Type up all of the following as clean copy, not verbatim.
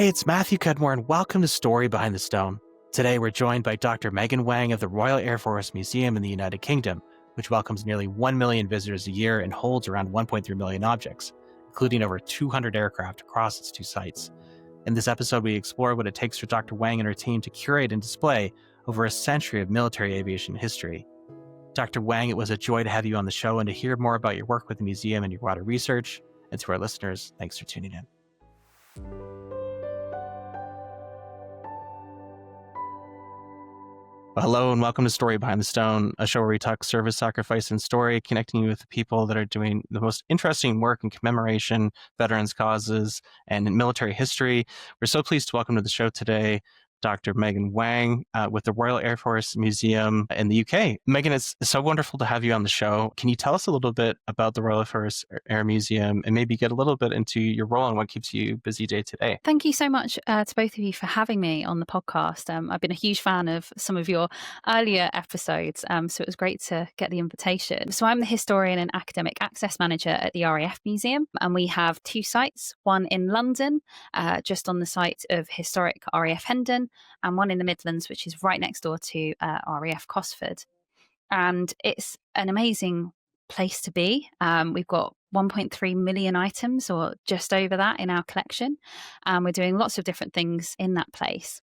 Hey, it's Matthew Cudmore, and welcome to Story Behind the Stone. Today, we're joined by Dr. Megan Wang of the Royal Air Force Museum in the United Kingdom, which welcomes nearly 1 million visitors a year and holds around 1.3 million objects, including over 200 aircraft across its two sites. In this episode, we explore what it takes for Dr. Wang and her team to curate and display over a century of military aviation history. Dr. Wang, it was a joy to have you on the show and to hear more about your work with the museum and your broader research. And to our listeners, thanks for tuning in. Well, hello and welcome to Story Behind the Stone, a show where we talk service, sacrifice, and story, connecting you with the people that are doing the most interesting work in commemoration, veterans causes, and in military history. We're so pleased to welcome to the show today Dr. Megan Wang with the Royal Air Force Museum in the UK. Megan, it's so wonderful to have you on the show. Can you tell us a little bit about the Royal Air Force Air Museum and maybe get a little bit into your role and what keeps you busy day to day? Thank you so much to both of you for having me on the podcast. I've been a huge fan of some of your earlier episodes, so it was great to get the invitation. So I'm the historian and academic access manager at the RAF Museum, and we have two sites, one in London, just on the site of historic RAF Hendon, and one in the Midlands, which is right next door to RAF Cosford. And it's an amazing place to be. We've got 1.3 million items, or just over that, in our collection. We're doing lots of different things in that place.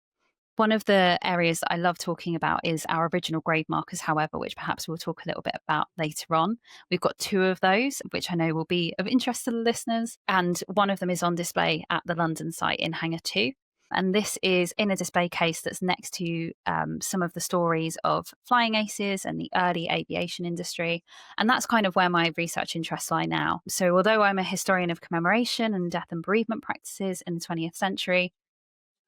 One of the areas that I love talking about is our original grave markers, however, which perhaps we'll talk a little bit about later on. We've got two of those, which I know will be of interest to the listeners. And one of them is on display at the London site in Hangar 2. And this is in a display case that's next to some of the stories of flying aces and the early aviation industry. And that's kind of where my research interests lie now. So although I'm a historian of commemoration and death and bereavement practices in the 20th century,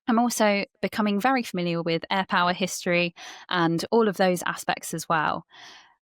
I'm also becoming very familiar with air power history and all of those aspects as well.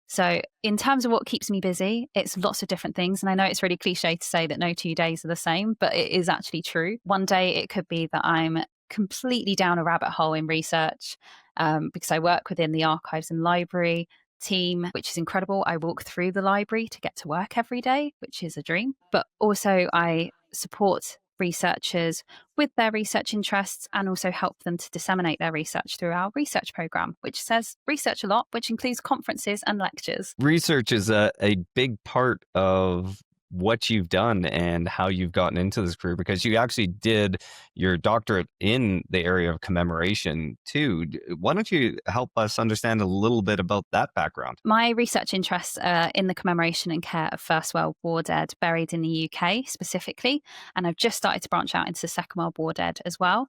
So in terms of what keeps me busy, it's lots of different things. And I know it's really cliche to say that no 2 days are the same, but it is actually true. One day it could be that I'm completely down a rabbit hole in research because I work within the archives and library team, which is incredible. I walk through the library to get to work every day, which is a dream. But also I support researchers with their research interests and also help them to disseminate their research through our research program, which says research a lot, which includes conferences and lectures. Research is a big part of what you've done and how you've gotten into this career, because you actually did your doctorate in the area of commemoration too. Why don't you help us understand a little bit about that background? My research interests are in the commemoration and care of First World War dead buried in the UK specifically, and I've just started to branch out into Second World War dead as well.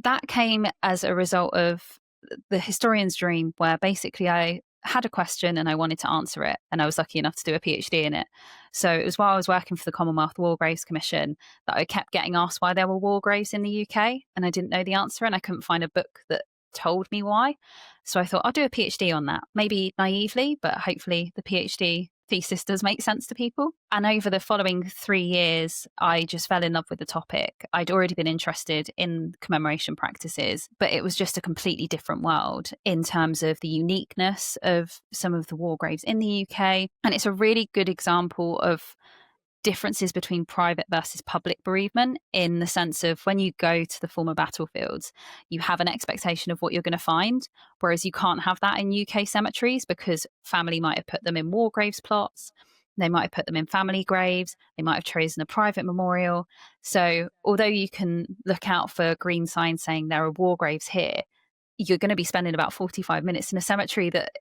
That came as a result of the historian's dream, where basically I had a question and I wanted to answer it, and I was lucky enough to do a PhD in it. So it was while I was working for the Commonwealth War Graves Commission that I kept getting asked why there were war graves in the UK, and I didn't know the answer, and I couldn't find a book that told me why. So I thought I'll do a PhD on that, maybe naively, but hopefully the PhD thesis does make sense to people. And over the following 3 years, I just fell in love with the topic. I'd already been interested in commemoration practices, but it was just a completely different world in terms of the uniqueness of some of the war graves in the UK. And it's a really good example of differences between private versus public bereavement, in the sense of when you go to the former battlefields, you have an expectation of what you're going to find, whereas you can't have that in UK cemeteries because family might have put them in war graves plots, they might have put them in family graves, they might have chosen a private memorial. So although you can look out for green signs saying there are war graves here, you're going to be spending about 45 minutes in a cemetery that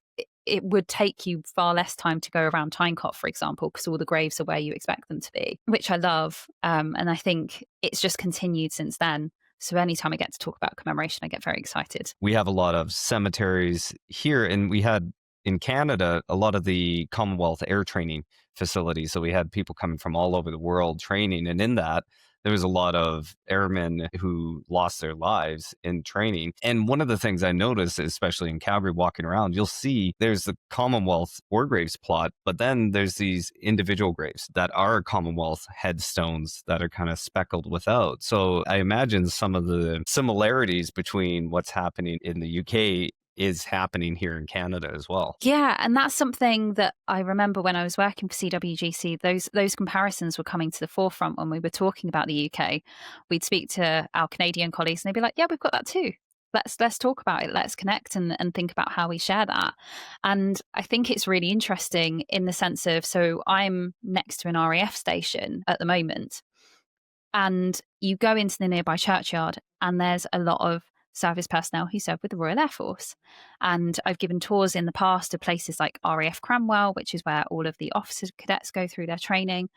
it would take you far less time to go around Tynecott, for example, because all the graves are where you expect them to be, which I love. And I think it's just continued since then. So anytime I get to talk about commemoration, I get very excited. We have a lot of cemeteries here, and we had in Canada a lot of the Commonwealth air training facilities. So we had people coming from all over the world training, and in that, there was a lot of airmen who lost their lives in training. And one of the things I noticed, especially in Calgary, walking around, you'll see there's the Commonwealth war graves plot, but then there's these individual graves that are Commonwealth headstones that are kind of speckled without. So I imagine some of the similarities between what's happening in the UK is happening here in Canada as well. Yeah, and that's something that I remember when I was working for CWGC, those comparisons were coming to the forefront when we were talking about the UK. We'd speak to our Canadian colleagues and they'd be like, yeah, we've got that too. Let's talk about it. Let's connect and think about how we share that. And I think it's really interesting in the sense of, so I'm next to an RAF station at the moment, and you go into the nearby churchyard and there's a lot of service personnel who serve with the Royal Air Force. And I've given tours in the past of places like RAF Cranwell, which is where all of the officer cadets go through their training,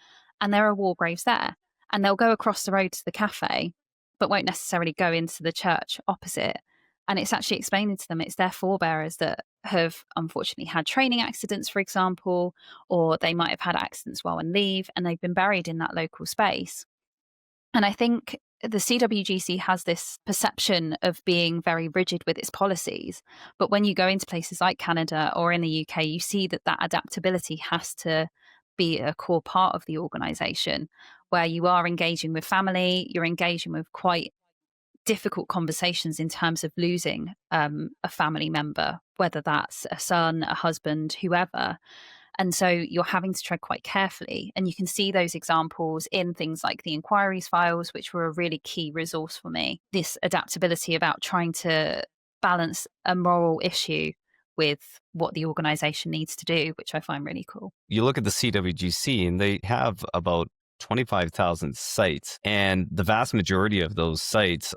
and there are war graves there. And they'll go across the road to the cafe, but won't necessarily go into the church opposite. And it's actually explaining to them it's their forebearers that have unfortunately had training accidents, for example, or they might have had accidents while on leave and they've been buried in that local space. And I think the CWGC has this perception of being very rigid with its policies. But when you go into places like Canada or in the UK, you see that adaptability has to be a core part of the organisation, where you are engaging with family, you're engaging with quite difficult conversations in terms of losing a family member, whether that's a son, a husband, whoever. And so you're having to tread quite carefully. And you can see those examples in things like the inquiries files, which were a really key resource for me. This adaptability about trying to balance a moral issue with what the organization needs to do, which I find really cool. You look at the CWGC and they have about 25,000 sites, and the vast majority of those sites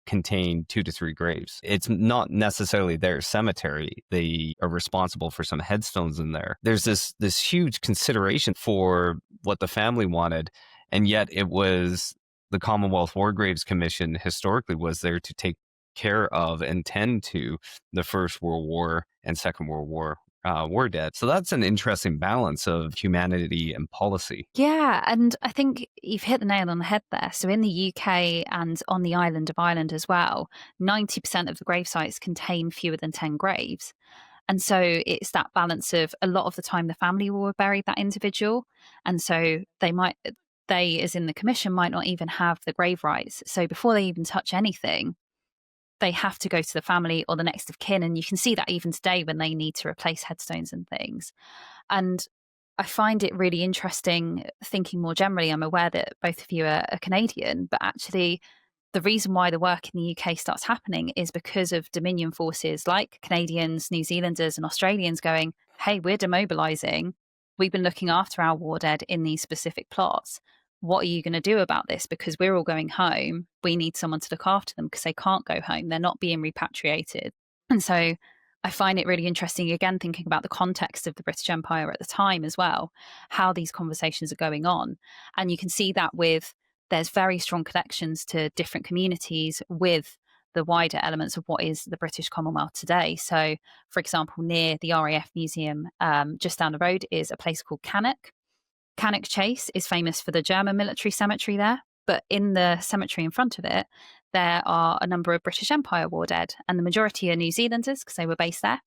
contain 2 to 3 graves. It's not necessarily their cemetery. They are responsible for some headstones in there. There's this huge consideration for what the family wanted, and yet it was the Commonwealth War Graves Commission historically was there to take care of and tend to the First World War and Second World War war dead. So that's an interesting balance of humanity and policy. Yeah, and I think you've hit the nail on the head there. So in the UK and on the island of Ireland as well, 90% of the grave sites contain fewer than 10 graves. And so it's that balance of a lot of the time the family will have buried that individual. And so they, as in the commission, might not even have the grave rights. So before they even touch anything, they have to go to the family or the next of kin. And you can see that even today when they need to replace headstones and things. And I find it really interesting thinking more generally. I'm aware that both of you are Canadian, but actually the reason why the work in the UK starts happening is because of Dominion forces like Canadians, New Zealanders and Australians going, hey, we're demobilising. We've been looking after our war dead in these specific plots. What are you going to do about this? Because we're all going home. We need someone to look after them because they can't go home. They're not being repatriated. And so I find it really interesting, again, thinking about the context of the British Empire at the time as well, how these conversations are going on. And you can see that there's very strong connections to different communities with the wider elements of what is the British Commonwealth today. So, for example, near the RAF Museum, just down the road, is a place called Cannock. Cannock Chase is famous for the German military cemetery there, but in the cemetery in front of it, there are a number of British Empire war dead, and the majority are New Zealanders because they were based there.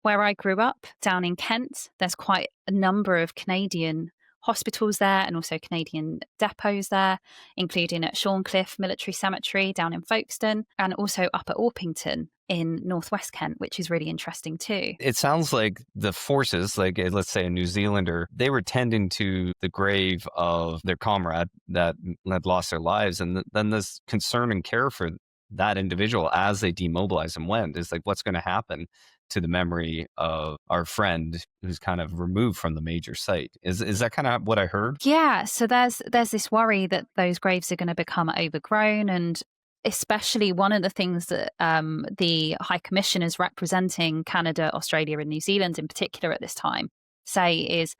Where I grew up, down in Kent, there's quite a number of Canadian hospitals there and also Canadian depots there, including at Shorncliffe Military Cemetery down in Folkestone and also up at Orpington in northwest Kent, which is really interesting too. It sounds like the forces, like let's say a New Zealander, they were tending to the grave of their comrade that had lost their lives. And then this concern and care for that individual as they demobilize and went is like, what's going to happen to the memory of our friend who's kind of removed from the major site? Is that kind of what I heard? Yeah, so there's this worry that those graves are going to become overgrown, and especially one of the things that the High Commissioners representing Canada, Australia and New Zealand in particular at this time say is,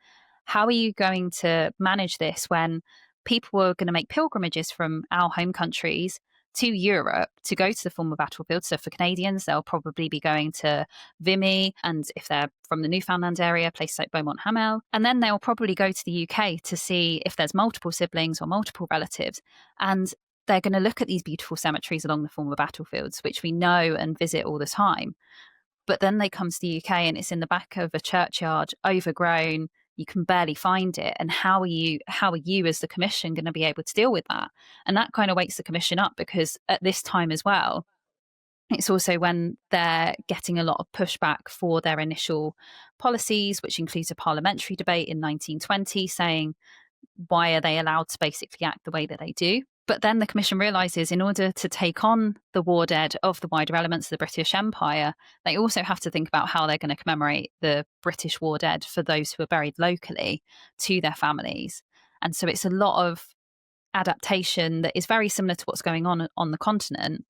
how are you going to manage this when people are going to make pilgrimages from our home countries to Europe to go to the former battlefield? So for Canadians, they'll probably be going to Vimy, and if they're from the Newfoundland area, places like Beaumont Hamel. And then they'll probably go to the UK to see if there's multiple siblings or multiple relatives. And they're going to look at these beautiful cemeteries along the former battlefields, which we know and visit all the time. But then they come to the UK and it's in the back of a churchyard, overgrown. You can barely find it. And how are you as the commission going to be able to deal with that? And that kind of wakes the commission up, because at this time as well, It's also when they're getting a lot of pushback for their initial policies, which includes a parliamentary debate in 1920 saying, why are they allowed to basically act the way that they do? But then the Commission realises in order to take on the war dead of the wider elements of the British Empire, they also have to think about how they're going to commemorate the British war dead for those who are buried locally to their families. And so it's a lot of adaptation that is very similar to what's going on the continent,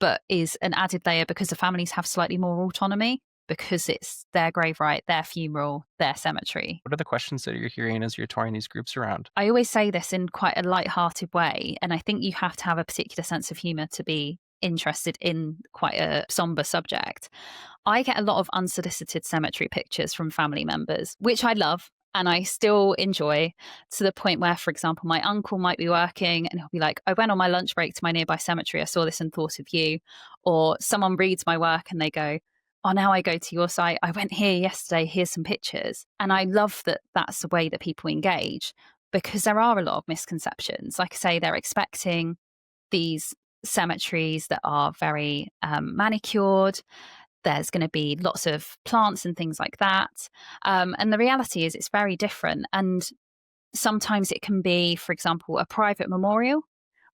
but is an added layer because the families have slightly more autonomy, because it's their grave right, their funeral, their cemetery. What are the questions that you're hearing as you're touring these groups around? I always say this in quite a light-hearted way, and I think you have to have a particular sense of humour to be interested in quite a somber subject. I get a lot of unsolicited cemetery pictures from family members, which I love and I still enjoy, to the point where, for example, my uncle might be working and he'll be like, I went on my lunch break to my nearby cemetery, I saw this and thought of you. Or someone reads my work and they go, oh, now I go to your site, I went here yesterday, here's some pictures. And I love that that's the way that people engage, because there are a lot of misconceptions. Like I say, they're expecting these cemeteries that are very manicured. There's going to be lots of plants and things like that. And the reality is it's very different. And sometimes it can be, for example, a private memorial,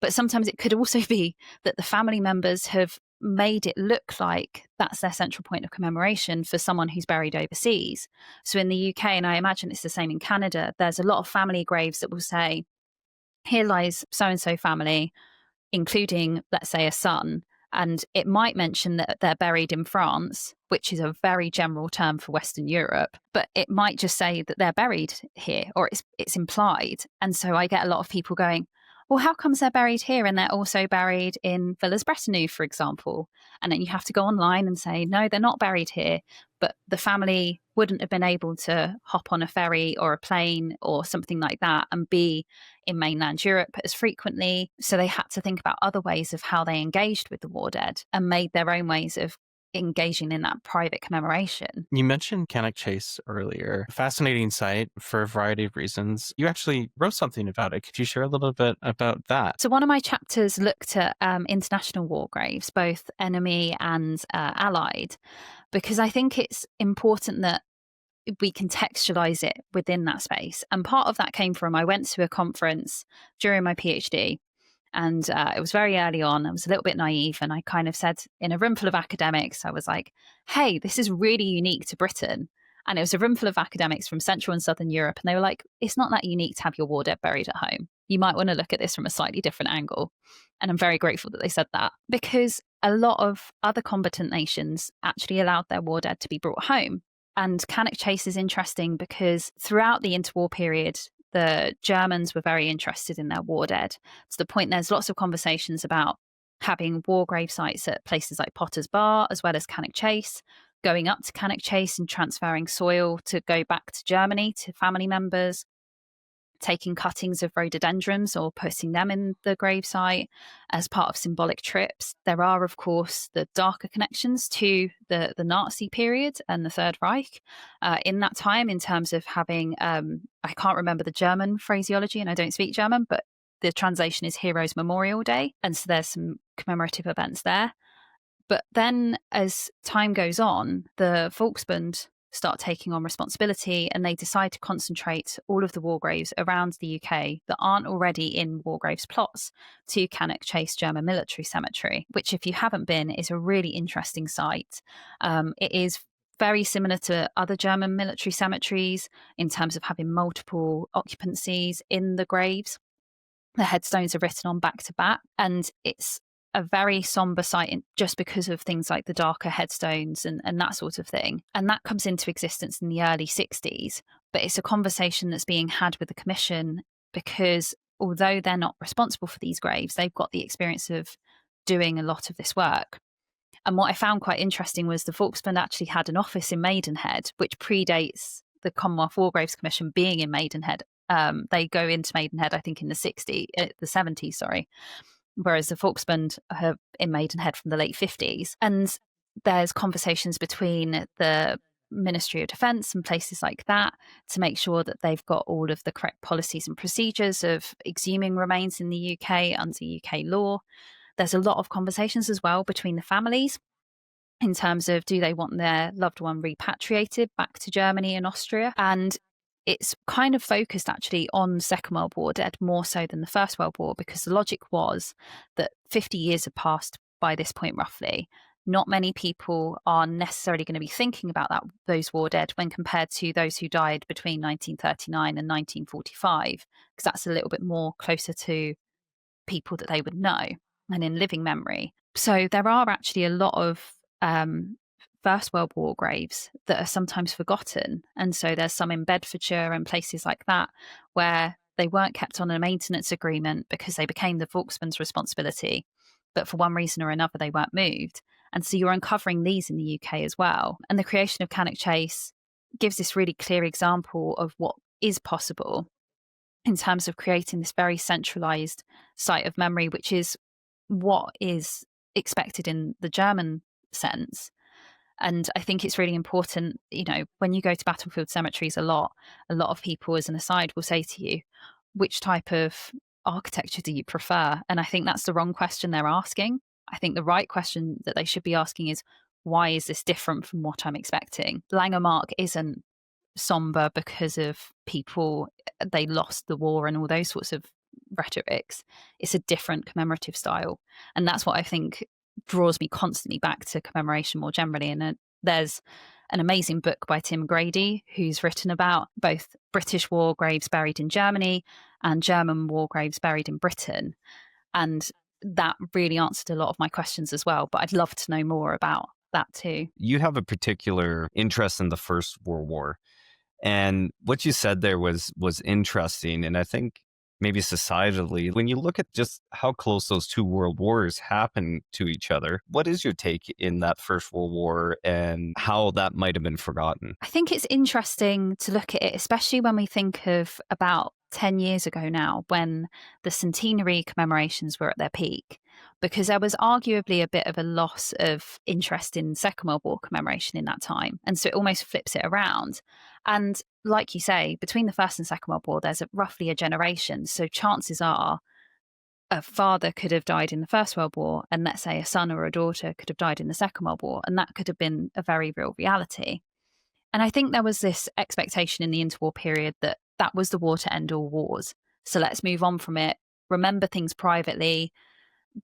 but sometimes it could also be that the family members have made it look like that's their central point of commemoration for someone who's buried overseas. So in the UK, and I imagine it's the same in Canada, there's a lot of family graves that will say, here lies so-and-so family, including, let's say, a son. And it might mention that they're buried in France, which is a very general term for Western Europe, but it might just say that they're buried here, or it's implied. And so I get a lot of people going, well, how comes they're buried here and they're also buried in Villers-Bretonneux, for example? And then you have to go online and say, no, they're not buried here, but the family wouldn't have been able to hop on a ferry or a plane or something like that and be in mainland Europe as frequently. So they had to think about other ways of how they engaged with the war dead and made their own ways of engaging in that private commemoration. You mentioned Cannock Chase earlier. Fascinating site for a variety of reasons. You actually wrote something about it. Could you share a little bit about that? So one of my chapters looked at international war graves, both enemy and allied, because I think it's important that we contextualize it within that space. And part of that came from, I went to a conference during my PhD, and it was very early on. I was a little bit naive, and I kind of said in a room full of academics, I was like, hey, this is really unique to Britain. And it was a room full of academics from Central and Southern Europe. And they were like, it's not that unique to have your war dead buried at home. You might want to look at this from a slightly different angle. And I'm very grateful that they said that, because a lot of other combatant nations actually allowed their war dead to be brought home. And Cannock Chase is interesting because throughout the interwar period, the Germans were very interested in their war dead, to the point there's lots of conversations about having war grave sites at places like Potter's Bar, as well as Cannock Chase, going up to Cannock Chase and transferring soil to go back to Germany to family members, taking cuttings of rhododendrons or putting them in the gravesite as part of symbolic trips. There are, of course, the darker connections to the Nazi period and the Third Reich in that time, in terms of having, I can't remember the German phraseology and I don't speak German, but the translation is Heroes Memorial Day. And so there's some commemorative events there. But then as time goes on, the Volksbund start taking on responsibility, and they decide to concentrate all of the war graves around the UK that aren't already in war graves plots to Cannock Chase German Military Cemetery, which, if you haven't been, is a really interesting site. It is very similar to other German military cemeteries in terms of having multiple occupancies in the graves. The headstones are written on back to back, and it's a very somber site just because of things like the darker headstones and that sort of thing. And that comes into existence in the early 60s. But it's a conversation that's being had with the Commission, because although they're not responsible for these graves, they've got the experience of doing a lot of this work. And what I found quite interesting was the Volksbund actually had an office in Maidenhead, which predates the Commonwealth War Graves Commission being in Maidenhead. They go into Maidenhead, I think, in the 70s, sorry. Whereas the Volksbund are in Maidenhead from the late 50s. And there's conversations between the Ministry of Defence and places like that to make sure that they've got all of the correct policies and procedures of exhuming remains in the UK under UK law. there's a lot of conversations as well between the families in terms of, do they want their loved one repatriated back to Germany and Austria? And it's kind of focused actually on Second World War dead more so than the First World War, because the logic was that 50 years had passed by this point roughly. Not many people are necessarily going to be thinking about those war dead when compared to those who died between 1939 and 1945, because that's a little bit more closer to people that they would know and in living memory. So there are actually a lot of First World War graves that are sometimes forgotten. And so there's some in Bedfordshire and places like that where they weren't kept on a maintenance agreement because they became the Volksman's responsibility. But for one reason or another, they weren't moved. And so you're uncovering these in the UK as well. And the creation of Cannock Chase gives this really clear example of what is possible in terms of creating this very centralized site of memory, which is what is expected in the German sense. And I think it's really important, when you go to battlefield cemeteries a lot of people, as an aside, will say to you, which type of architecture do you prefer? And I think that's the wrong question they're asking. I think the right question that they should be asking is, why is this different from what I'm expecting? Langemark isn't somber because of people, they lost the war and all those sorts of rhetorics. It's a different commemorative style. And that's what I think draws me constantly back to commemoration more generally. And there's an amazing book by Tim Grady, who's written about both British war graves buried in Germany and German war graves buried in Britain. And that really answered a lot of my questions as well. But I'd love to know more about that too. You have a particular interest in the First World War. And what you said there was interesting. And I think maybe societally, when you look at just how close those two world wars happen to each other, what is your take in that First World War and how that might have been forgotten? I think it's interesting to look at it, especially when we think of about 10 years ago now, when the centenary commemorations were at their peak, because there was arguably a bit of a loss of interest in Second World War commemoration in that time. And so it almost flips it around. And like you say, between the First and Second World War, there's roughly a generation. So chances are a father could have died in the First World War, and let's say a son or a daughter could have died in the Second World War. And that could have been a very real reality. And I think there was this expectation in the interwar period that was the war to end all wars. So let's move on from it, remember things privately,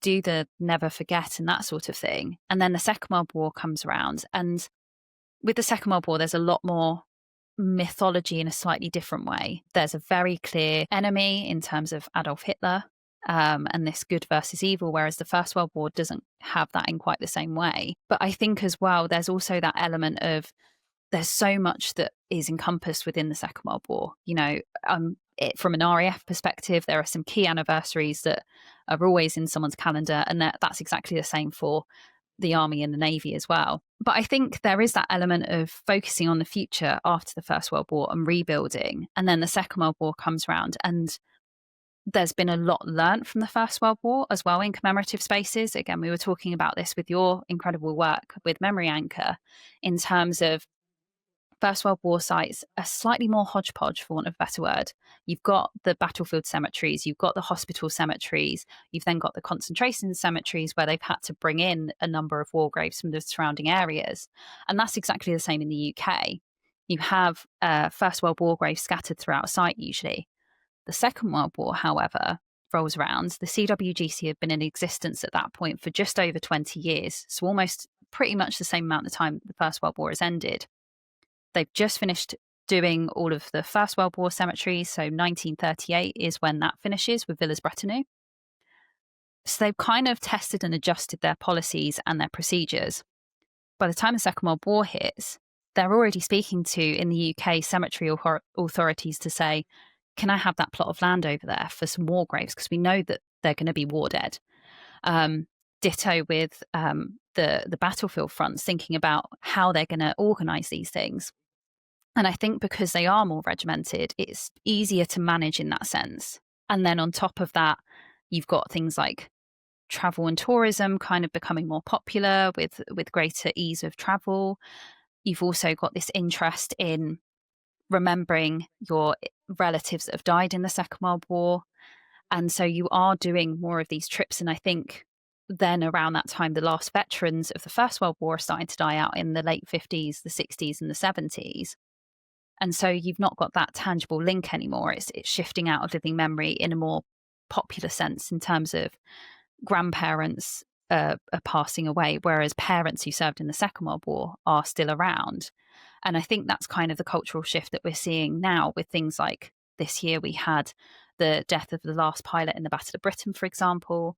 do the never forget and that sort of thing. And then the Second World War comes around. And with the Second World War, there's a lot more mythology in a slightly different way. There's a very clear enemy in terms of Adolf Hitler and this good versus evil, whereas the First World War doesn't have that in quite the same way. But I think as well, there's also that element of there's so much that is encompassed within the Second World War. From an RAF perspective, there are some key anniversaries that are always in someone's calendar, and that's exactly the same for the Army and the Navy as well. But I think there is that element of focusing on the future after the First World War and rebuilding, and then the Second World War comes around, and there's been a lot learnt from the First World War as well in commemorative spaces. Again, we were talking about this with your incredible work with Memory Anchor in terms of First World War sites are slightly more hodgepodge, for want of a better word. You've got the battlefield cemeteries, you've got the hospital cemeteries, you've then got the concentration cemeteries where they've had to bring in a number of war graves from the surrounding areas. And that's exactly the same in the UK. You have First World War graves scattered throughout a site usually. The Second World War, however, rolls around. The CWGC have been in existence at that point for just over 20 years, so almost pretty much the same amount of time the First World War has ended. They've just finished doing all of the First World War cemeteries. So 1938 is when that finishes with Villers-Bretonneux. So they've kind of tested and adjusted their policies and their procedures. By the time the Second World War hits, they're already speaking to, in the UK, cemetery authorities to say, can I have that plot of land over there for some war graves? Because we know that they're going to be war dead. Ditto with the battlefield fronts, thinking about how they're going to organise these things. And I think because they are more regimented, it's easier to manage in that sense. And then on top of that, you've got things like travel and tourism kind of becoming more popular with greater ease of travel. You've also got this interest in remembering your relatives that have died in the Second World War. And so you are doing more of these trips. And I think then around that time, the last veterans of the First World War are starting to die out in the late 50s, the 60s, and the 70s. And so you've not got that tangible link anymore. It's shifting out of living memory in a more popular sense in terms of grandparents are passing away, whereas parents who served in the Second World War are still around. And I think that's kind of the cultural shift that we're seeing now with things like this year we had the death of the last pilot in the Battle of Britain, for example,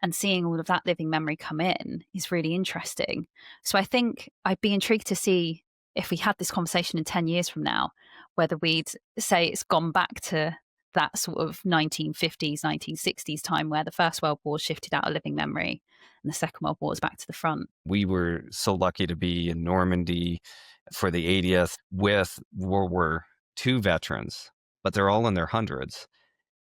and seeing all of that living memory come in is really interesting. So I think I'd be intrigued to see if we had this conversation in 10 years from now, whether we'd say it's gone back to that sort of 1950s, 1960s time where the First World War shifted out of living memory and the Second World War is back to the front. We were so lucky to be in Normandy for the 80th with World War II veterans, but they're all in their hundreds.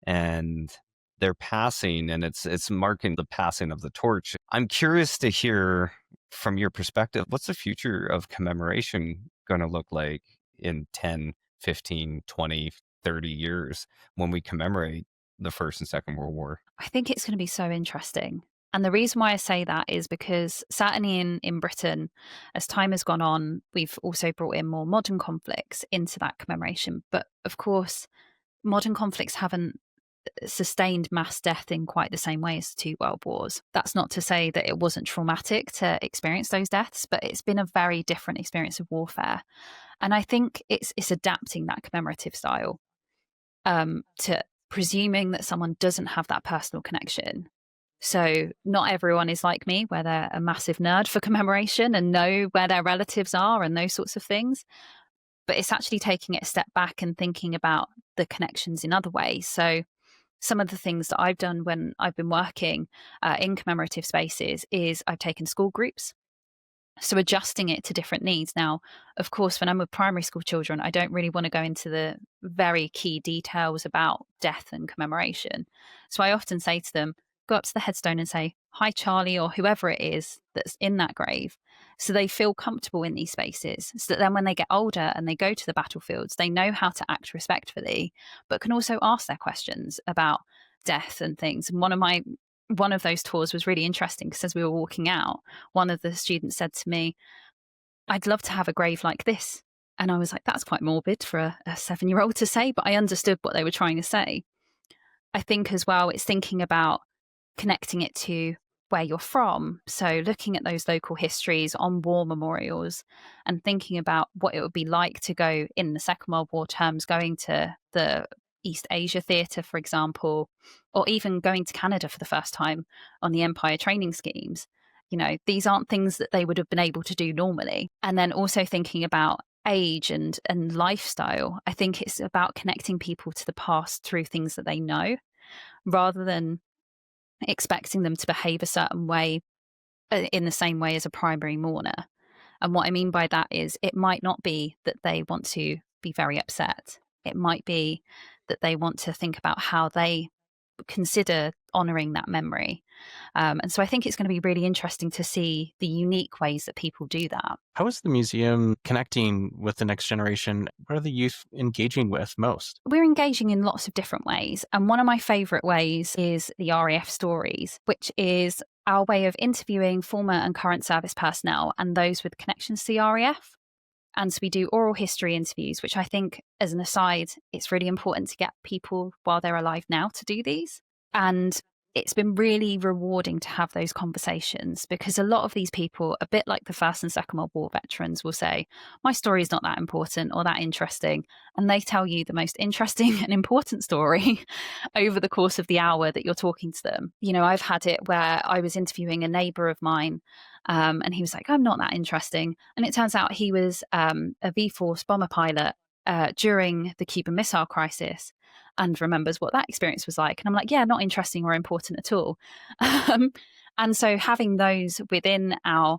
And they're passing, and it's marking the passing of the torch. I'm curious to hear from your perspective, what's the future of commemoration going to look like in 10, 15, 20, 30 years when we commemorate the First and Second World War? I think it's going to be so interesting. And the reason why I say that is because certainly in Britain, as time has gone on, we've also brought in more modern conflicts into that commemoration. But of course, modern conflicts haven't sustained mass death in quite the same way as the two world wars. That's not to say that it wasn't traumatic to experience those deaths, but it's been a very different experience of warfare. And I think it's adapting that commemorative style to presuming that someone doesn't have that personal connection. So not everyone is like me, where they're a massive nerd for commemoration and know where their relatives are and those sorts of things. But it's actually taking it a step back and thinking about the connections in other ways. So some of the things that I've done when I've been working in commemorative spaces is I've taken school groups. So adjusting it to different needs. Now, of course, when I'm with primary school children, I don't really want to go into the very key details about death and commemoration. So I often say to them, go up to the headstone and say, hi, Charlie, or whoever it is that's in that grave. So they feel comfortable in these spaces, so that then when they get older and they go to the battlefields, they know how to act respectfully, but can also ask their questions about death and things. And one of those tours was really interesting because as we were walking out, one of the students said to me, I'd love to have a grave like this. And I was like, that's quite morbid for a 7-year-old to say, but I understood what they were trying to say. I think as well, it's thinking about connecting it to where you're from. So looking at those local histories on war memorials and thinking about what it would be like to go in the Second World War terms, going to the East Asia Theatre, for example, or even going to Canada for the first time on the Empire training schemes. You know, these aren't things that they would have been able to do normally. And then also thinking about age and lifestyle. I think it's about connecting people to the past through things that they know, rather than expecting them to behave a certain way in the same way as a primary mourner. And what I mean by that is it might not be that they want to be very upset. It might be that they want to think about how they consider honouring that memory. And so I think it's going to be really interesting to see the unique ways that people do that. How is the museum connecting with the next generation? What are the youth engaging with most? We're engaging in lots of different ways. And one of my favourite ways is the RAF Stories, which is our way of interviewing former and current service personnel and those with connections to the RAF. And so we do oral history interviews, which I think, as an aside, it's really important to get people while they're alive now to do these. And it's been really rewarding to have those conversations, because a lot of these people, a bit like the First and Second World War veterans, will say, my story is not that important or that interesting. And they tell you the most interesting and important story over the course of the hour that you're talking to them. You know, I've had it where I was interviewing a neighbour of mine, and he was like, I'm not that interesting. And it turns out he was a V-Force bomber pilot during the Cuban Missile Crisis, and remembers what that experience was like. And I'm like, yeah, not interesting or important at all. And so having those within our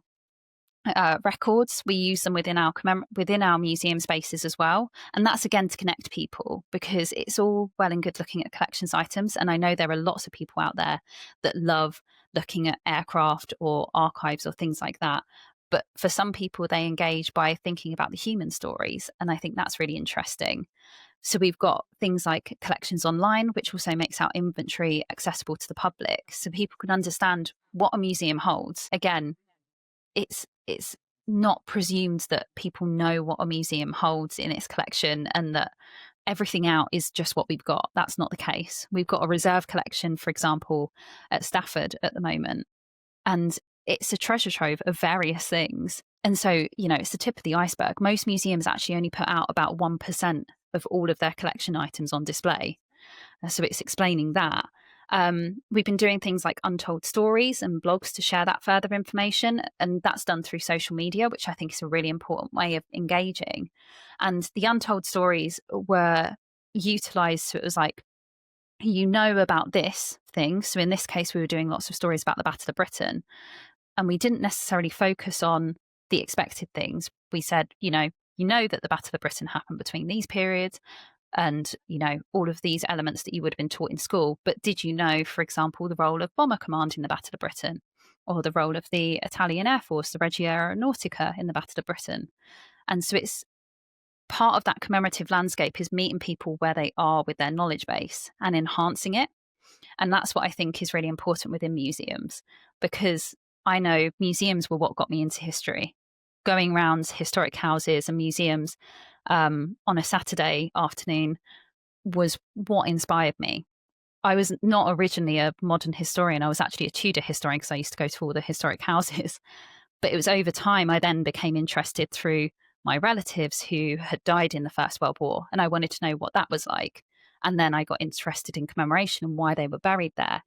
records, we use them within our museum spaces as well. And that's again to connect people, because it's all well and good looking at collections items. And I know there are lots of people out there that love looking at aircraft or archives or things like that. But for some people, they engage by thinking about the human stories. And I think that's really interesting. So we've got things like collections online, which also makes our inventory accessible to the public so people can understand what a museum holds. Again, it's not presumed that people know what a museum holds in its collection and that everything out is just what we've got. That's not the case. We've got a reserve collection, for example, at Stafford at the moment, and it's a treasure trove of various things. And so, it's the tip of the iceberg. Most museums actually only put out about 1% of all of their collection items on display. So it's explaining that. We've been doing things like untold stories and blogs to share that further information. And that's done through social media, which I think is a really important way of engaging. And the untold stories were utilized. So it was like, about this thing. So in this case, we were doing lots of stories about the Battle of Britain. And we didn't necessarily focus on the expected things. We said, that the Battle of Britain happened between these periods and, all of these elements that you would have been taught in school. But did you know, for example, the role of Bomber Command in the Battle of Britain, or the role of the Italian Air Force, the Regia Aeronautica in the Battle of Britain? And so it's part of that commemorative landscape is meeting people where they are with their knowledge base and enhancing it. And that's what I think is really important within museums, because I know museums were what got me into history. Going around historic houses and museums on a Saturday afternoon was what inspired me. I was not originally a modern historian. I was actually a Tudor historian because I used to go to all the historic houses. But it was over time I then became interested through my relatives who had died in the First World War, and I wanted to know what that was like. And then I got interested in commemoration and why they were buried there,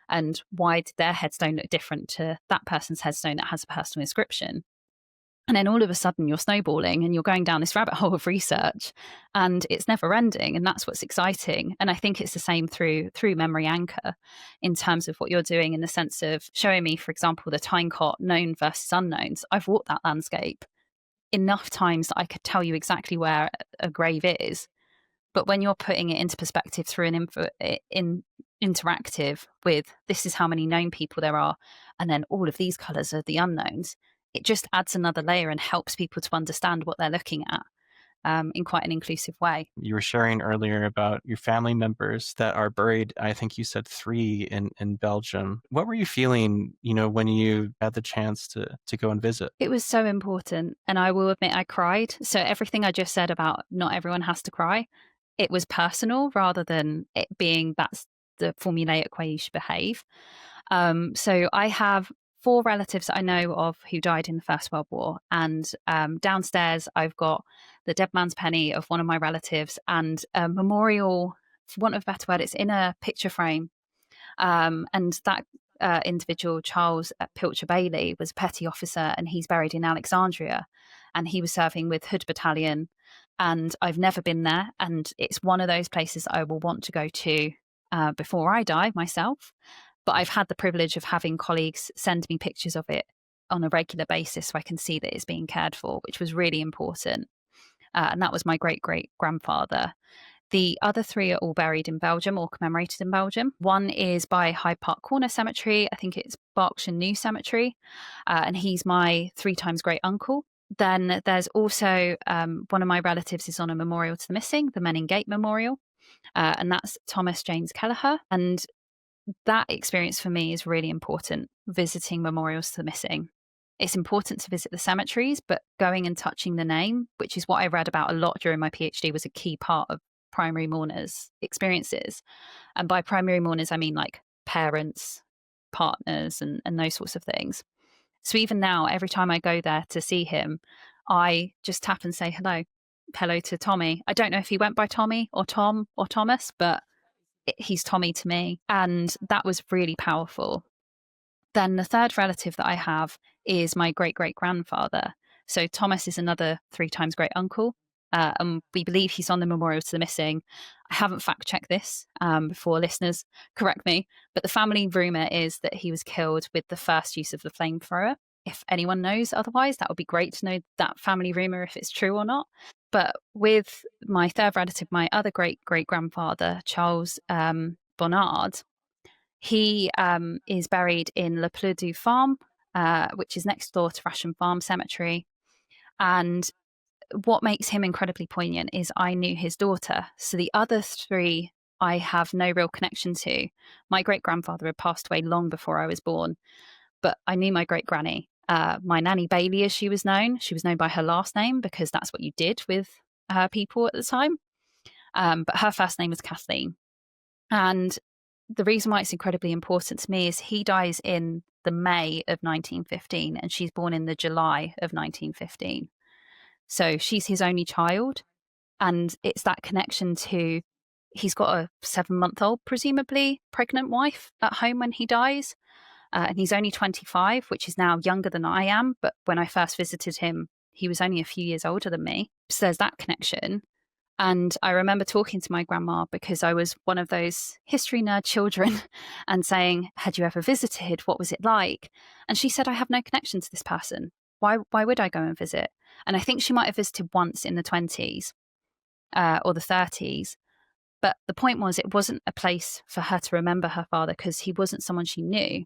and why did their headstone look different to that person's headstone that has a personal inscription. And then all of a sudden you're snowballing and you're going down this rabbit hole of research, and it's never ending. And that's what's exciting. And I think it's the same through Memory Anchor in terms of what you're doing, in the sense of showing me, for example, the Tyncott known versus unknowns. I've walked that landscape enough times that I could tell you exactly where a grave is. But when you're putting it into perspective through an interactive with, this is how many known people there are, and then all of these colours are the unknowns, it just adds another layer and helps people to understand what they're looking at in quite an inclusive way. You were sharing earlier about your family members that are buried, I think you said 3 in Belgium. What were you feeling, when you had the chance to go and visit? It was so important. And I will admit I cried. So everything I just said about not everyone has to cry, it was personal rather than it being that's the formulaic way you should behave. So I have 4 relatives that I know of who died in the First World War. And downstairs, I've got the dead man's penny of one of my relatives and a memorial, for want of a better word, it's in a picture frame. And that individual, Charles Pilcher Bailey, was a petty officer, and he's buried in Alexandria. And he was serving with Hood Battalion. And I've never been there. And it's one of those places I will want to go to before I die myself. But I've had the privilege of having colleagues send me pictures of it on a regular basis so I can see that it's being cared for, which was really important. And that was my great-great-grandfather. The other 3 are all buried in Belgium or commemorated in Belgium. One is by Hyde Park Corner Cemetery. I think it's Berkshire New Cemetery. And he's my 3 times great uncle. Then there's also one of my relatives is on a memorial to the missing, the Menin Gate Memorial. And that's Thomas James Kelleher. And that experience for me is really important, visiting memorials to the missing. It's important to visit the cemeteries, but going and touching the name, which is what I read about a lot during my PhD, was a key part of primary mourners' experiences. And by primary mourners, I mean like parents, partners, and those sorts of things. So even now, every time I go there to see him, I just tap and say hello to Tommy. I don't know if he went by Tommy or Tom or Thomas, but he's Tommy to me. And that was really powerful. Then the third relative that I have is my great-great-grandfather. So Thomas is another 3 times great uncle. And we believe he's on the memorial to the missing. I haven't fact-checked this before listeners correct me, but the family rumour is that he was killed with the first use of the flamethrower. If anyone knows otherwise, that would be great to know that family rumour, if it's true or not. But with my third relative, my other great-great-grandfather, Charles Bonnard, he is buried in Le Pleu du Farm, which is next door to Rasham Farm Cemetery. And what makes him incredibly poignant is I knew his daughter. So the other three I have no real connection to. My great-grandfather had passed away long before I was born, but I knew my great-granny. My nanny Bailey, as she was known by her last name because that's what you did with people at the time. But her first name was Kathleen. And the reason why it's incredibly important to me is he dies in the May of 1915 and she's born in the July of 1915. So she's his only child. And it's that connection to, he's got a 7-month-old, presumably pregnant wife at home when he dies. And he's only 25, which is now younger than I am. But when I first visited him, he was only a few years older than me. So there's that connection. And I remember talking to my grandma because I was one of those history nerd children and saying, had you ever visited? What was it like? And she said, I have no connection to this person. Why would I go and visit? And I think she might have visited once in the 20s or the 30s. But the point was, it wasn't a place for her to remember her father because he wasn't someone she knew,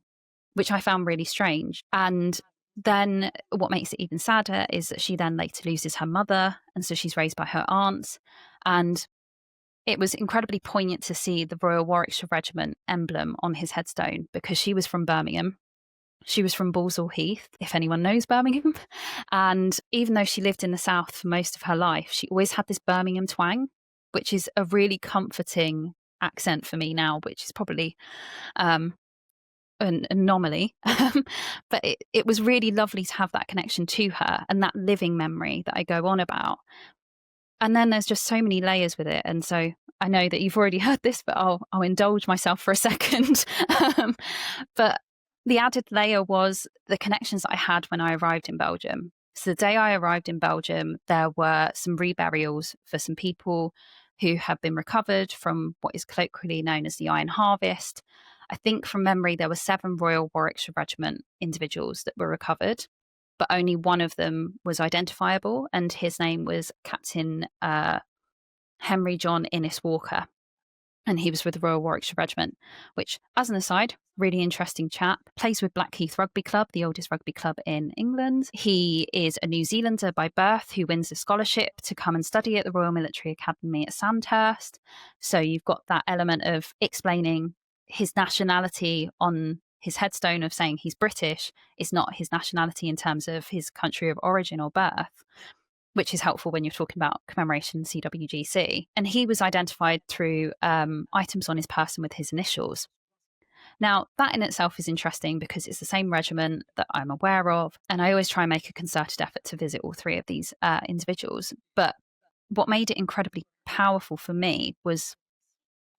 which I found really strange. And then what makes it even sadder is that she then later loses her mother. And so she's raised by her aunts. And it was incredibly poignant to see the Royal Warwickshire Regiment emblem on his headstone because she was from Birmingham. She was from Balsall Heath, if anyone knows Birmingham. And even though she lived in the south for most of her life, she always had this Birmingham twang, which is a really comforting accent for me now, which is probably an anomaly. But it was really lovely to have that connection to her and that living memory that I go on about. And then there's just so many layers with it. And so I know that you've already heard this, but I'll indulge myself for a second. But the added layer was the connections that I had when I arrived in Belgium. So the day I arrived in Belgium, there were some reburials for some people who had been recovered from what is colloquially known as the Iron Harvest. I think from memory, there were 7 Royal Warwickshire Regiment individuals that were recovered, but only one of them was identifiable, and his name was Captain Henry John Innes Walker. And he was with the Royal Warwickshire Regiment, which, as an aside, really interesting chap, plays with Blackheath Rugby Club, the oldest rugby club in England. He is a New Zealander by birth who wins a scholarship to come and study at the Royal Military Academy at Sandhurst. So you've got that element of explaining his nationality on his headstone of saying he's British is not his nationality in terms of his country of origin or birth, which is helpful when you're talking about commemoration CWGC. And he was identified through items on his person with his initials. Now, that in itself is interesting because it's the same regiment that I'm aware of. And I always try and make a concerted effort to visit all 3 of these individuals. But what made it incredibly powerful for me was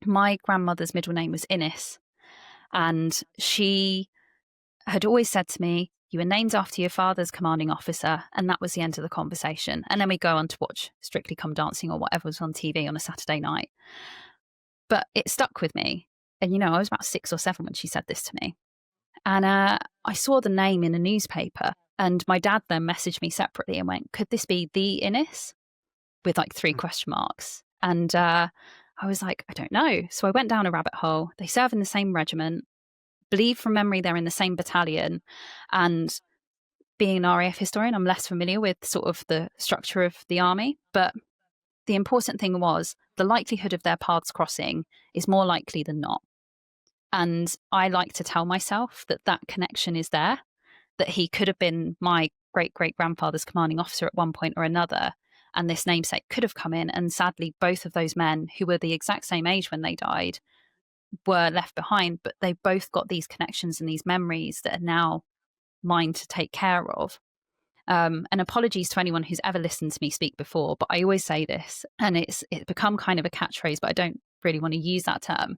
my grandmother's middle name was Innes. And she had always said to me, you were named after your father's commanding officer, and that was the end of the conversation. And then we go on to watch Strictly Come Dancing or whatever was on TV on a Saturday night. But it stuck with me. And, I was about 6 or 7 when she said this to me. And I saw the name in a newspaper, and my dad then messaged me separately and went, could this be the Innes? With like 3 question marks. And I was like, I don't know. So I went down a rabbit hole. They serve in the same regiment. Believe from memory they're in the same battalion. And being an RAF historian, I'm less familiar with sort of the structure of the army. But the important thing was the likelihood of their paths crossing is more likely than not. And I like to tell myself that that connection is there, that he could have been my great-great-grandfather's commanding officer at one point or another. And this namesake could have come in. And sadly, both of those men who were the exact same age when they died were left behind, but they both got these connections and these memories that are now mine to take care of. And apologies to anyone who's ever listened to me speak before, but I always say this, and it's become kind of a catchphrase, but I don't really want to use that term.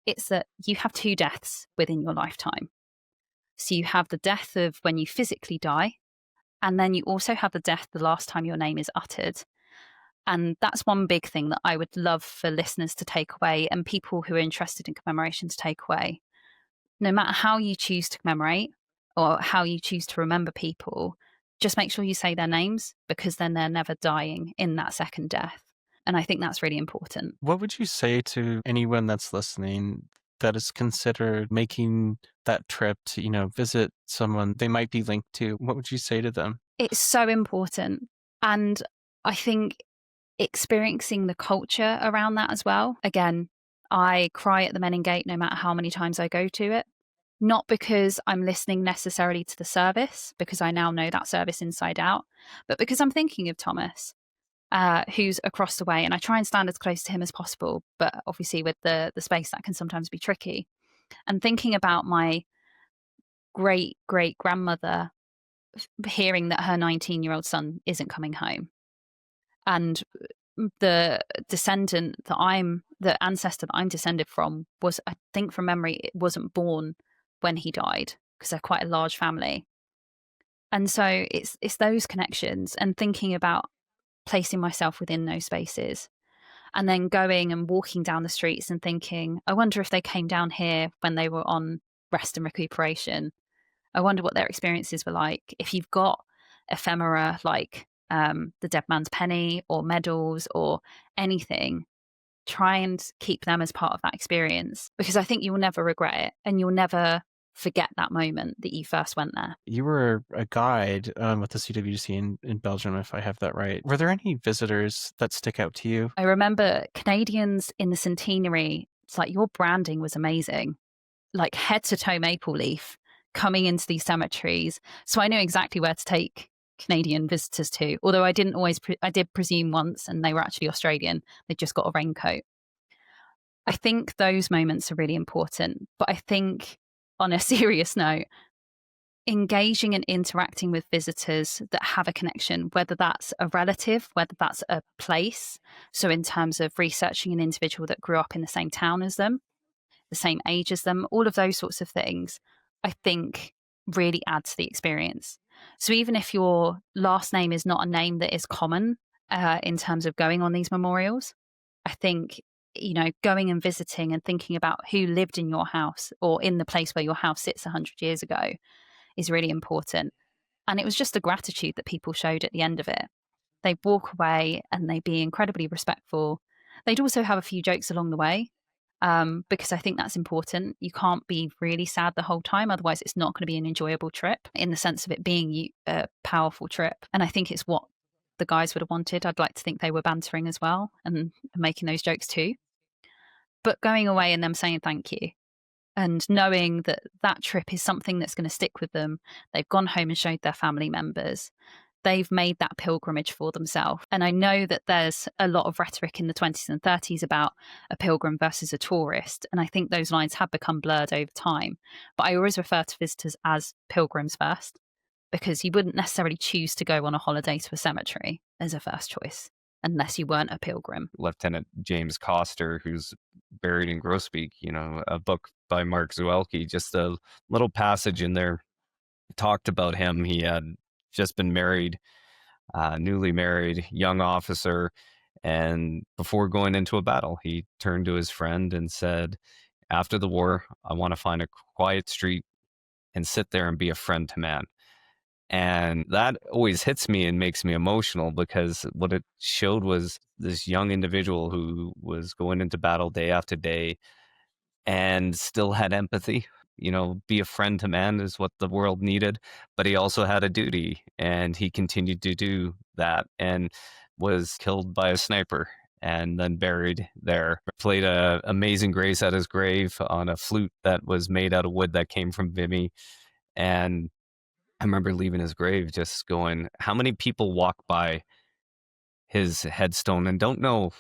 It's that you have 2 deaths within your lifetime. So you have the death of when you physically die, and then you also have the death the last time your name is uttered. And that's one big thing that I would love for listeners to take away and people who are interested in commemoration to take away. No matter how you choose to commemorate or how you choose to remember people, just make sure you say their names, because then they're never dying in that second death. And I think that's really important. What would you say to anyone that's listening that is considered making that trip to, visit someone they might be linked to, what would you say to them? It's so important. And I think experiencing the culture around that as well. Again, I cry at the Menin Gate no matter how many times I go to it. Not because I'm listening necessarily to the service, because I now know that service inside out, but because I'm thinking of Thomas, who's across the way, and I try and stand as close to him as possible. But obviously, with the space, that can sometimes be tricky. And thinking about my great great grandmother hearing that her 19-year-old son isn't coming home, and the the ancestor that I'm descended from was, I think from memory, it wasn't born when he died, because they're quite a large family. And so it's those connections and thinking about placing myself within those spaces, and then going and walking down the streets and thinking, I wonder if they came down here when they were on rest and recuperation. I wonder what their experiences were like. If you've got ephemera like the dead man's penny or medals or anything, try and keep them as part of that experience, because I think you'll never regret it and you'll never forget that moment that you first went there. You were a guide with the CWC in Belgium, if I have that right. Were there any visitors that stick out to you? I remember Canadians in the centenary, it's like your branding was amazing, like head to toe maple leaf coming into these cemeteries. So I knew exactly where to take Canadian visitors to, although I didn't always, I did presume once, and they were actually Australian. They just got a raincoat. I think those moments are really important. But I think, on a serious note, engaging and interacting with visitors that have a connection, whether that's a relative, whether that's a place. So in terms of researching an individual that grew up in the same town as them, the same age as them, all of those sorts of things, I think really add to the experience. So even if your last name is not a name that is common in terms of going on these memorials, I think, going and visiting and thinking about who lived in your house or in the place where your house sits 100 years ago is really important. And it was just the gratitude that people showed at the end of it. They'd walk away and they'd be incredibly respectful. They'd also have a few jokes along the way, because I think that's important. You can't be really sad the whole time. Otherwise, it's not going to be an enjoyable trip in the sense of it being a powerful trip. And I think it's what the guys would have wanted. I'd like to think they were bantering as well and making those jokes too. But going away and them saying thank you and knowing that that trip is something that's going to stick with them. They've gone home and showed their family members. They've made that pilgrimage for themselves. And I know that there's a lot of rhetoric in the 20s and 30s about a pilgrim versus a tourist. And I think those lines have become blurred over time. But I always refer to visitors as pilgrims first, because you wouldn't necessarily choose to go on a holiday to a cemetery as a first choice unless you weren't a pilgrim. Lieutenant James Coster, who's buried in Grosbeak, a book by Mark Zwelke, just a little passage in there talked about him. He had just been married, newly married, young officer. And before going into a battle, he turned to his friend and said, after the war, I want to find a quiet street and sit there and be a friend to man. And that always hits me and makes me emotional, because what it showed was this young individual who was going into battle day after day and still had empathy. Be a friend to man is what the world needed, but he also had a duty, and he continued to do that and was killed by a sniper and then buried there. Played a Amazing Grace at his grave on a flute that was made out of wood that came from Vimy. And I remember leaving his grave just going, how many people walk by his headstone and don't know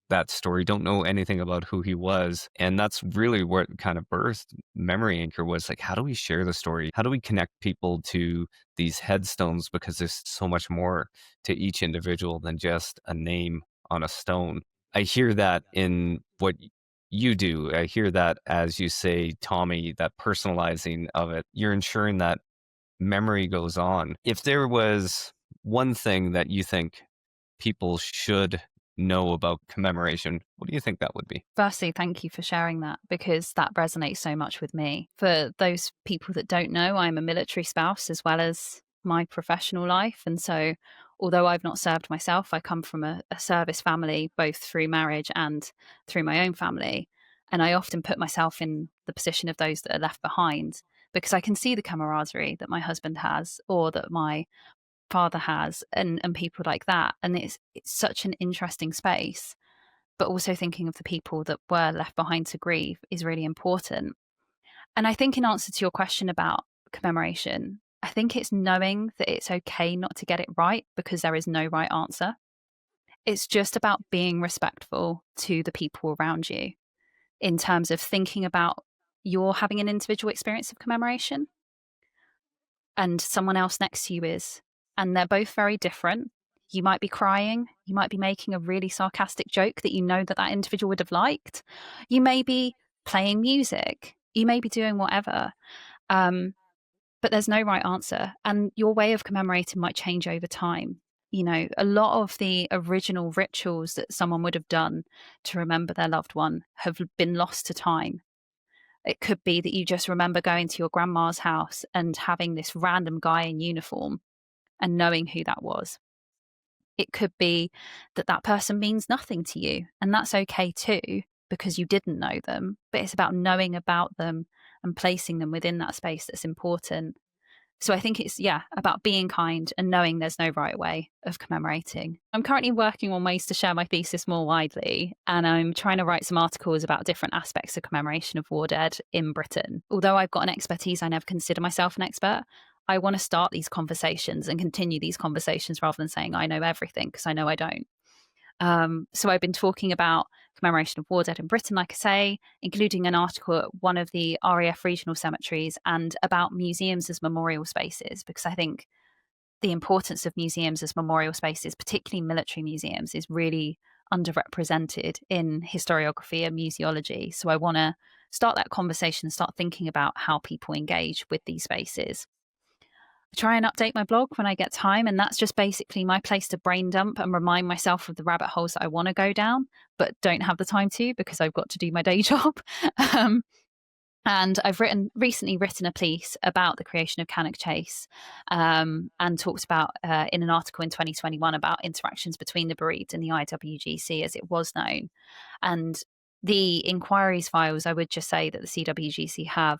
that story, don't know anything about who he was? And that's really what kind of birthed Memory Anchor, was like, how do we share the story? How do we connect people to these headstones? Because there's so much more to each individual than just a name on a stone. I hear that in what you do. I hear that, as you say, Tommy, that personalizing of it. You're ensuring that memory goes on. If there was one thing that you think people should know about commemoration, what do you think that would be? Firstly, thank you for sharing that, because that resonates so much with me. For those people that don't know, I'm a military spouse as well as my professional life. And so, although I've not served myself, I come from a service family, both through marriage and through my own family. And I often put myself in the position of those that are left behind, because I can see the camaraderie that my husband has, or that my father has, and people like that. And it's such an interesting space. But also thinking of the people that were left behind to grieve is really important. And I think, in answer to your question about commemoration, I think it's knowing that it's okay not to get it right, because there is no right answer. It's just about being respectful to the people around you, in terms of thinking about you're having an individual experience of commemoration and someone else next to you is, and they're both very different. You might be crying, you might be making a really sarcastic joke that you know that that individual would have liked. You may be playing music, you may be doing whatever. But there's no right answer. And your way of commemorating might change over time. You know, a lot of the original rituals that someone would have done to remember their loved one have been lost to time. It could be that you just remember going to your grandma's house and having this random guy in uniform and knowing who that was. It could be that that person means nothing to you, and that's okay too, because you didn't know them. But it's about knowing about them and placing them within that space that's important. So I think it's, about being kind and knowing there's no right way of commemorating. I'm currently working on ways to share my thesis more widely, and I'm trying to write some articles about different aspects of commemoration of war dead in Britain. Although I've got an expertise, I never consider myself an expert. I want to start these conversations and continue these conversations rather than saying I know everything, because I know I don't. So I've been talking about commemoration of war dead in Britain, like I say, including an article at one of the RAF regional cemeteries, and about museums as memorial spaces, because I think the importance of museums as memorial spaces, particularly military museums, is really underrepresented in historiography and museology. So I want to start that conversation and start thinking about how people engage with these spaces. I try and update my blog when I get time, and that's just basically my place to brain dump and remind myself of the rabbit holes that I want to go down, but don't have the time to, because I've got to do my day job. And I've recently written a piece about the creation of Cannock Chase, and talked about in an article in 2021 about interactions between the bereaved and the IWGC as it was known. And the inquiries files, I would just say that the CWGC have,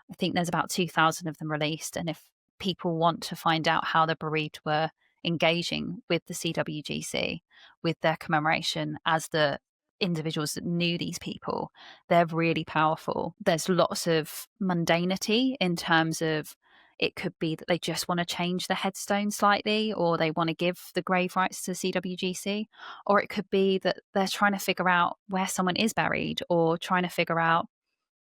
I think there's about 2,000 of them released. And if people want to find out how the bereaved were engaging with the CWGC, with their commemoration as the individuals that knew these people, they're really powerful. There's lots of mundanity in terms of, it could be that they just want to change the headstone slightly, or they want to give the grave rights to the CWGC, or it could be that they're trying to figure out where someone is buried, or trying to figure out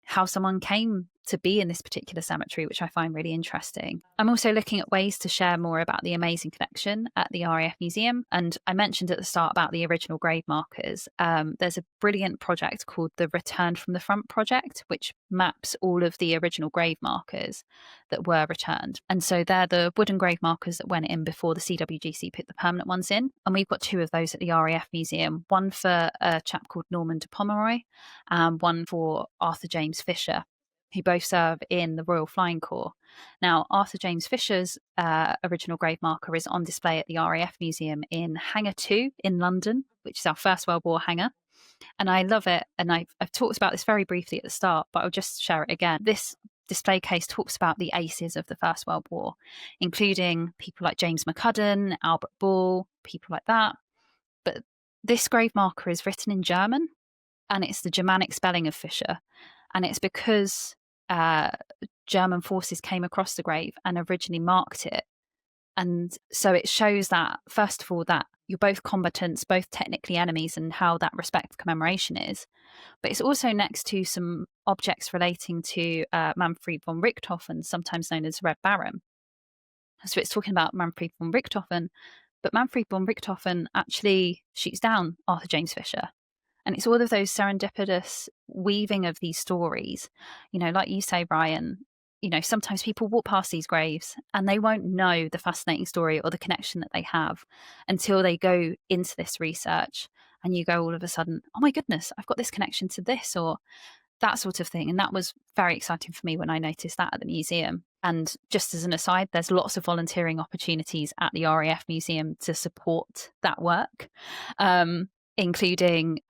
how someone came to be in this particular cemetery, which I find really interesting. I'm also looking at ways to share more about the amazing collection at the RAF Museum. And I mentioned at the start about the original grave markers. There's a brilliant project called the Return from the Front project, which maps all of the original grave markers that were returned. And so they're the wooden grave markers that went in before the CWGC put the permanent ones in. And we've got 2 of those at the RAF Museum, one for a chap called Norman de Pomeroy, and one for Arthur James Fisher, who both serve in the Royal Flying Corps. Now, Arthur James Fisher's original grave marker is on display at the RAF Museum in Hangar 2 in London, which is our First World War hangar. And I love it. And I've talked about this very briefly at the start, but I'll just share it again. This display case talks about the aces of the First World War, including people like James McCudden, Albert Ball, people like that. But this grave marker is written in German, and it's the Germanic spelling of Fisher. And it's because German forces came across the grave and originally marked it. And so it shows that, first of all, that you're both combatants, both technically enemies, and how that respect commemoration is. But it's also next to some objects relating to Manfred von Richthofen, sometimes known as Red Baron. So it's talking about Manfred von Richthofen, but Manfred von Richthofen actually shoots down Arthur James Fisher. And it's all of those serendipitous weaving of these stories. You know, like you say, Brian, you know, sometimes people walk past these graves and they won't know the fascinating story or the connection that they have until they go into this research, and you go all of a sudden, oh my goodness, I've got this connection to this, or that sort of thing. And that was very exciting for me when I noticed that at the museum. And just as an aside, there's lots of volunteering opportunities at the RAF Museum to support that work. including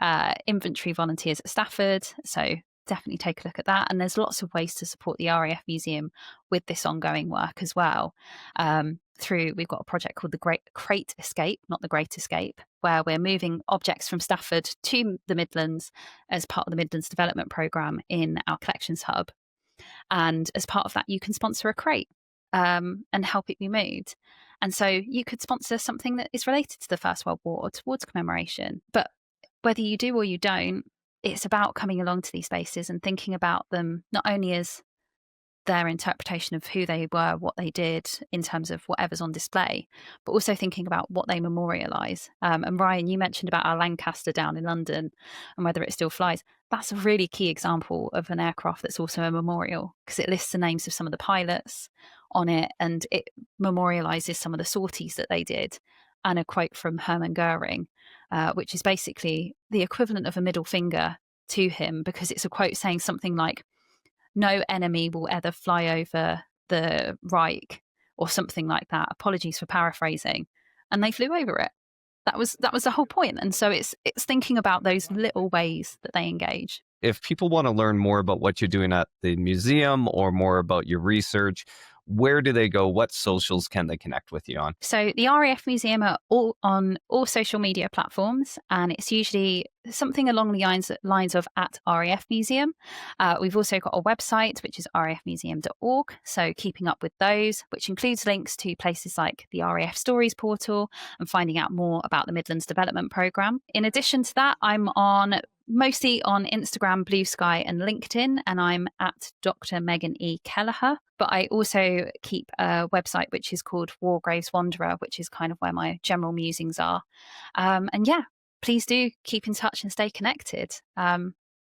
inventory volunteers at Stafford. So definitely take a look at that. And there's lots of ways to support the RAF Museum with this ongoing work as well. We've got a project called the Great Crate Escape, not the Great Escape, where we're moving objects from Stafford to the Midlands as part of the Midlands Development Programme in our collections hub. And as part of that, you can sponsor a crate and help it be moved. And so you could sponsor something that is related to the First World War towards commemoration. But whether you do or you don't, it's about coming along to these spaces and thinking about them not only as their interpretation of who they were, what they did in terms of whatever's on display, but also thinking about what they memorialise. And Ryan, you mentioned about our Lancaster down in London and whether it still flies. That's a really key example of an aircraft that's also a memorial, because it lists the names of some of the pilots on it and it memorialises some of the sorties that they did. And a quote from Hermann Goering, which is basically the equivalent of a middle finger to him, because it's a quote saying something like, "No enemy will ever fly over the Reich," or something like that. Apologies for paraphrasing. And they flew over it. That was the whole point. And so it's thinking about those little ways that they engage. If people want to learn more about what you're doing at the museum or more about your research, where do they go? What socials can they connect with you on? So the RAF Museum are on all social media platforms, and it's usually something along the lines of at RAF Museum. We've also got a website, which is rafmuseum.org. So keeping up with those, which includes links to places like the RAF Stories portal and finding out more about the Midlands Development Programme. In addition to that, I'm mostly on Instagram, Blue Sky and LinkedIn, and I'm at Dr. Megan E. Kelleher. But I also keep a website which is called Wargraves Wanderer, which is kind of where my general musings are. And yeah, please do keep in touch and stay connected.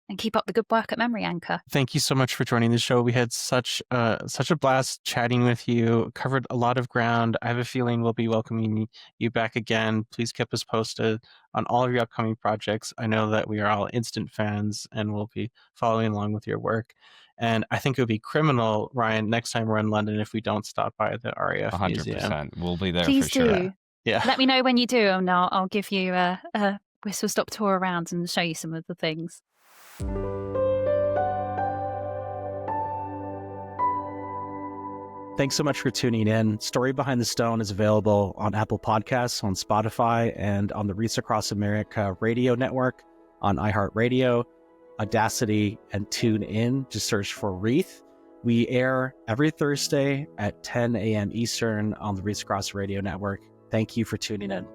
And keep up the good work at Memory Anchor. Thank you so much for joining the show. We had such a blast chatting with you, covered a lot of ground. I have a feeling we'll be welcoming you back again. Please keep us posted on all of your upcoming projects. I know that we are all instant fans and we'll be following along with your work. And I think it would be criminal, Ryan, next time we're in London if we don't stop by the RAF 100%. Museum. We'll be there Please for sure. Do. Yeah. Let me know when you do, and I'll give you a whistle-stop tour around and show you some of the things. Thanks so much for tuning in. Story Behind the Stone is available on Apple Podcasts, on Spotify, and on the Reach Across America radio network, on iHeartRadio, Audacity, and TuneIn. Just search for Wreath. We air every Thursday at 10 a.m. Eastern on the Reach Across Radio Network. Thank you for tuning in.